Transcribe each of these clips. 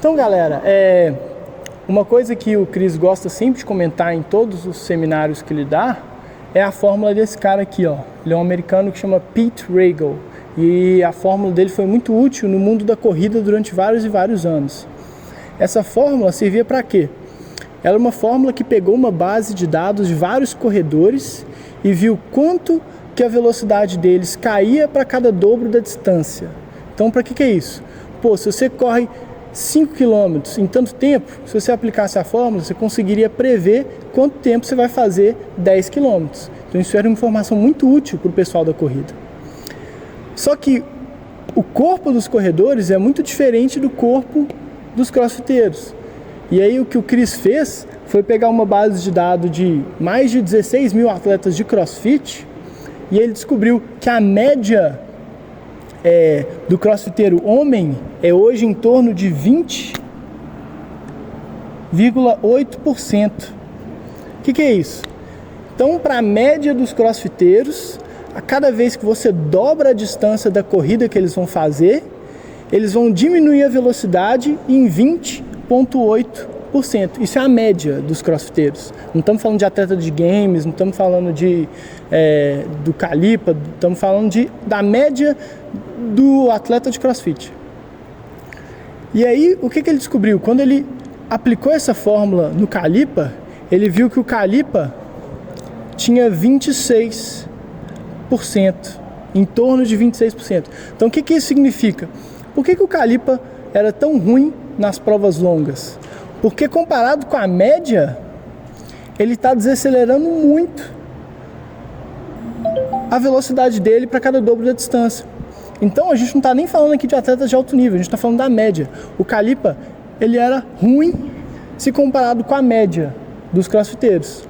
Então, galera, uma coisa que o Chris gosta sempre de comentar em todos os seminários que ele dá é a fórmula desse cara aqui, ó. Ele é um americano que chama Pete Regal e a fórmula dele foi muito útil no mundo da corrida durante vários e vários anos. Essa fórmula servia para quê? Ela é uma fórmula que pegou uma base de dados de vários corredores e viu quanto que a velocidade deles caía para cada dobro da distância. Então, para que é isso? Pô, se você corre 5 km em tanto tempo, se você aplicasse a fórmula, você conseguiria prever quanto tempo você vai fazer 10 km. Então, isso era uma informação muito útil para o pessoal da corrida. Só que o corpo dos corredores é muito diferente do corpo dos crossfiteiros. E aí o que o Chris fez foi pegar uma base de dados de mais de 16 mil atletas de crossfit e ele descobriu que a média do crossfiteiro homem é hoje em torno de 20,8%. O que é isso? Então, para a média dos crossfiteiros, a cada vez que você dobra a distância da corrida que eles vão fazer, eles vão diminuir a velocidade em 20,8%. Isso é a média dos crossfiteiros. Não estamos falando de atleta de games, não estamos falando do Calipa, estamos falando da média do atleta de crossfit. E aí, o que ele descobriu? Quando ele aplicou essa fórmula no Calipa, ele viu que o Calipa tinha 26%, em torno de 26%. Então, o que isso significa? Por que o Calipa era tão ruim nas provas longas? Porque comparado com a média, ele está desacelerando muito a velocidade dele para cada dobro da distância. Então a gente não está nem falando aqui de atletas de alto nível, a gente está falando da média. O Calipa, ele era ruim se comparado com a média dos crossfiteiros.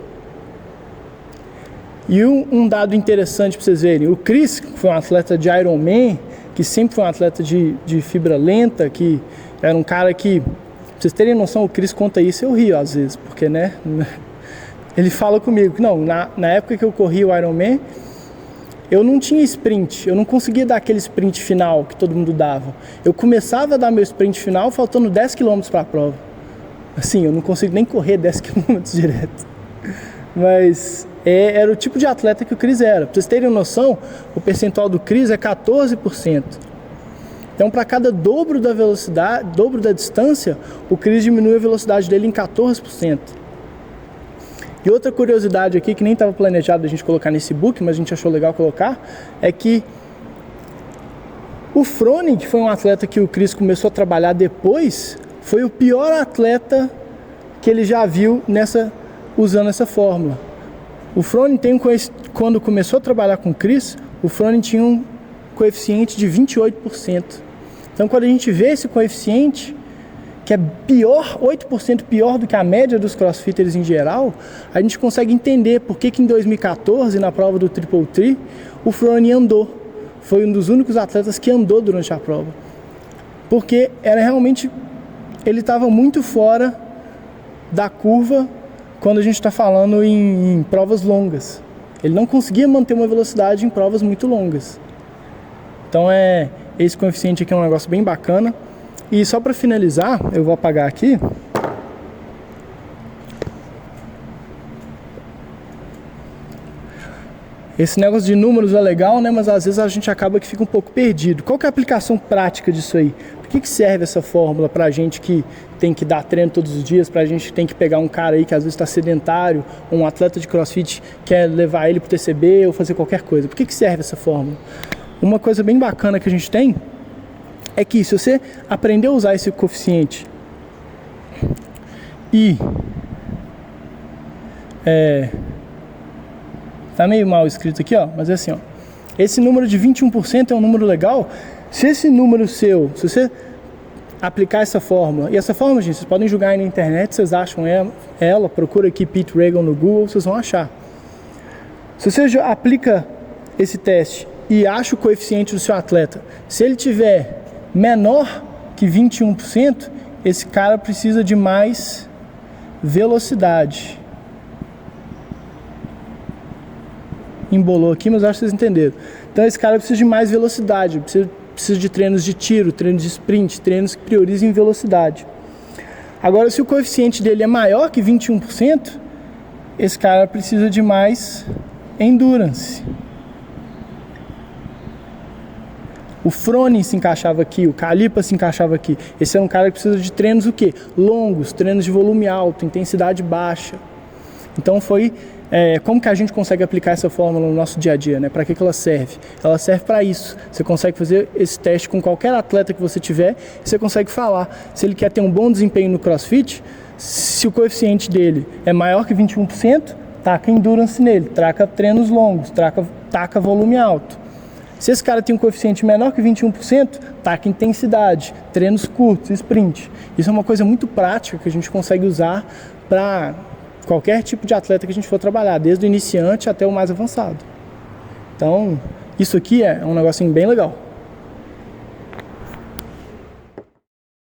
E um dado interessante para vocês verem, o Chris, que foi um atleta de Ironman, que sempre foi um atleta de fibra lenta, que era um cara que, pra vocês terem noção, o Chris conta isso, eu rio às vezes, porque, né, ele fala comigo que não, na época que eu corri o Ironman, eu não tinha sprint, eu não conseguia dar aquele sprint final que todo mundo dava. Eu começava a dar meu sprint final faltando 10 km para a prova. Assim, eu não consigo nem correr 10 km direto. Mas era o tipo de atleta que o Chris era. Para vocês terem noção, o percentual do Chris é 14%. Então, para cada dobro da velocidade, dobro da distância, o Chris diminui a velocidade dele em 14%. E outra curiosidade aqui, que nem estava planejado a gente colocar nesse book, mas a gente achou legal colocar, é que o Froning, que foi um atleta que o Chris começou a trabalhar depois, foi o pior atleta que ele já viu usando essa fórmula. O Froning quando começou a trabalhar com o Chris, o Froning tinha um coeficiente de 28%. Então, quando a gente vê esse coeficiente, que é 8% pior do que a média dos crossfitters em geral, a gente consegue entender por que em 2014, na prova do Triple Tri, o Froning andou. Foi um dos únicos atletas que andou durante a prova. Porque ele estava muito fora da curva quando a gente está falando em provas longas. Ele não conseguia manter uma velocidade em provas muito longas. Então, esse coeficiente aqui é um negócio bem bacana. E só para finalizar, eu vou apagar aqui. Esse negócio de números é legal, né? Mas às vezes a gente acaba que fica um pouco perdido. Qual que é a aplicação prática disso aí? Por que serve essa fórmula para a gente que tem que dar treino todos os dias, para a gente que tem que pegar um cara aí que às vezes está sedentário, ou um atleta de crossfit quer levar ele para o TCB ou fazer qualquer coisa? Por que serve essa fórmula? Uma coisa bem bacana que a gente tem é que se você aprender a usar esse coeficiente e tá meio mal escrito aqui, ó, mas é assim, ó, esse número de 21% é um número legal. Se esse número se você aplicar essa fórmula, e essa fórmula, gente, vocês podem jogar aí na internet, vocês acham ela, procura aqui Pete Regal no Google, vocês vão achar. Se você aplica esse teste e acha o coeficiente do seu atleta, se ele tiver menor que 21%, esse cara precisa de mais velocidade. Embolou aqui, mas acho que vocês entenderam. Então esse cara precisa de mais velocidade, precisa de treinos de tiro, treinos de sprint, treinos que priorizem velocidade. Agora, se o coeficiente dele é maior que 21%, esse cara precisa de mais endurance. O Froning se encaixava aqui, o Calipa se encaixava aqui. Esse é um cara que precisa de treinos o quê? Longos, treinos de volume alto, intensidade baixa. Então foi como que a gente consegue aplicar essa fórmula no nosso dia a dia, né? Para que ela serve? Ela serve para isso. Você consegue fazer esse teste com qualquer atleta que você tiver e você consegue falar se ele quer ter um bom desempenho no CrossFit, se o coeficiente dele é maior que 21%, taca endurance nele, taca treinos longos, taca volume alto. Se esse cara tem um coeficiente menor que 21%, taca intensidade, treinos curtos, sprint. Isso é uma coisa muito prática que a gente consegue usar para qualquer tipo de atleta que a gente for trabalhar, desde o iniciante até o mais avançado. Então, isso aqui é um negocinho bem legal.